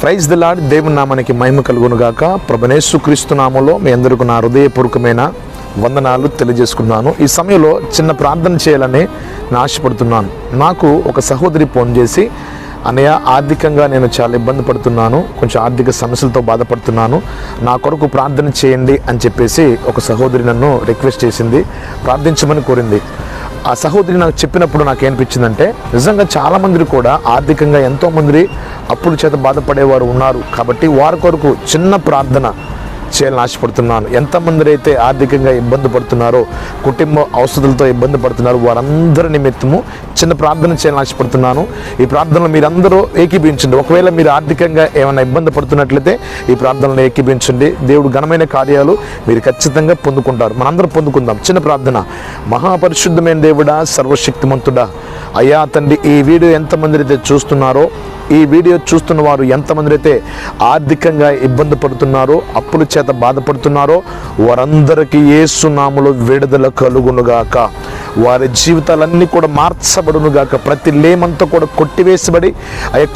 Praise the lord. దేవుని నామానికి మహిమ కలుగును గాక. ప్రభువైన యేసుక్రీస్తు నామములో మీ అందరికీ నా హృదయపూర్వకమైన వందనాలు తెలియజేసుకున్నాను. ఈ సమయంలో చిన్న ప్రార్థన చేయాలని నేను ఆశపడుతున్నాను. నాకు ఒక సహోదరి ఫోన్ చేసి, అన్నయ్య, ఆర్థికంగా నేను చాలా ఇబ్బంది పడుతున్నాను, కొంచెం ఆర్థిక సమస్యలతో బాధపడుతున్నాను, నా కొరకు ప్రార్థన చేయండి అని చెప్పేసి ఒక సహోదరి నన్ను రిక్వెస్ట్ చేసింది, ప్రార్థించమని కోరింది. ఆ సహోదరి నాకు చెప్పినప్పుడు నాకేమనిపించిందంటే, నిజంగా చాలామంది కూడా ఆర్థికంగా ఎంతోమంది అప్పుల చేత బాధపడేవారు ఉన్నారు. కాబట్టి వారి కొరకు చిన్న ప్రార్థన చేయాలని ఆశపడుతున్నాను. ఎంతమంది అయితే ఆర్థికంగా ఇబ్బంది పడుతున్నారో, కుటుంబ అవసరాలతో ఇబ్బంది పడుతున్నారో వారందరి నిమిత్తము చిన్న ప్రార్థన చేయాలని ఆశపడుతున్నాను. ఈ ప్రార్థనలో మీరందరూ ఏకీభించండి. ఒకవేళ మీరు ఆర్థికంగా ఏమైనా ఇబ్బంది పడుతున్నట్లయితే ఈ ప్రార్థనలో ఏకీభించండి. దేవుడు ఘనమైన కార్యాలు మీరు ఖచ్చితంగా పొందుకుంటారు. మనందరం పొందుకుందాం. చిన్న ప్రార్థన. మహాపరిశుద్ధమైన దేవుడా, సర్వశక్తిమంతుడా, అయ్యా తండ్రి, ఈ వీడియో ఎంతమంది అయితే చూస్తున్నారో, ఈ వీడియో చూస్తున్న వారు ఎంతమంది అయితే ఆర్థికంగా ఇబ్బంది పడుతున్నారో, అప్పుల చేత బాధపడుతున్నారో వారందరికీ యేసు నామములో విడుదల కలుగునుగాక. వారి జీవితాలన్నీ కూడా మార్చబడునుగాక. ప్రతి లేమంతా కూడా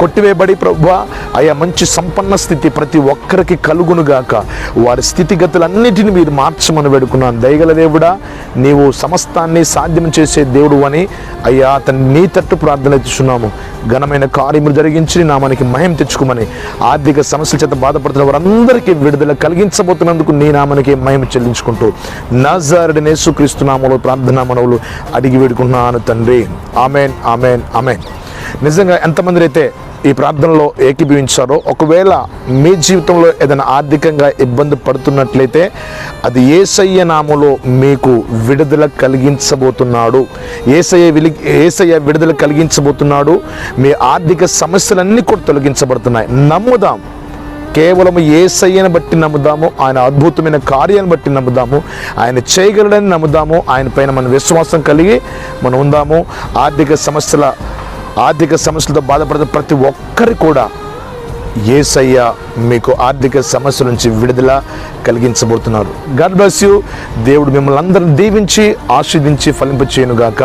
కొట్టివేయబడి ప్రభువా, అయ్యా మంచి సంపన్న స్థితి ప్రతి ఒక్కరికి కలుగునుగాక. వారి స్థితిగతులన్నిటిని మీరు మార్చమని వేడుకున్నాను. దయగల దేవుడా, నీవు సమస్తాన్ని సాధ్యం చేసే దేవుడు అని అయ్యా అతన్ని నీ తట్టు ప్రార్థన చేస్తున్నాము. ఘనమైన కార్యములు జరిగించి నామానికి మహిమ తెచ్చుకోమని, ఆర్థిక సమస్యల చేత బాధపడుతున్న వారందరికీ విడుదల కలిగించబోతున్నందుకు నీ నామానికి మహిమ చెల్లించుకుంటూ నజరేయుడైన యేసుక్రీస్తు నామములో ప్రార్థనా మనవులు అడిగి వేడుకుంటున్నాను తండ్రి. Amen, amen, amen. నిజంగా ఎంతమంది అయితే ఈ ప్రార్థనలో ఏకీభవించారో, ఒకవేళ మీ జీవితంలో ఏదైనా ఆర్థికంగా ఇబ్బంది పడుతున్నట్లయితే అది యేసయ్య నామములో మీకు విడుదల కలిగించబోతున్నాడు. యేసయ్య విడుదల కలిగించబోతున్నాడు. మీ ఆర్థిక సమస్యలన్నీ కూడా తొలగించబడుతున్నాయి. నమ్ముదాం. కేవలం యేసయ్యను బట్టి నమ్ముదాము, ఆయన అద్భుతమైన కార్యాన్ని బట్టి నమ్ముదాము, ఆయన చేయగలడని నమ్ముదాము. ఆయన పైన మన విశ్వాసం కలిగి మనం ఉందాము. ఆర్థిక సమస్యలతో బాధపడుతున్న ప్రతి ఒక్కరి కూడా యేసయ్య మీకు ఆర్థిక సమస్యల నుంచి విడుదల కలిగించబోతున్నారు. God bless you. దేవుడు మిమ్మల్ని అందరిని దీవించి ఆశీర్వదించి ఫలింపచేయునుగాక.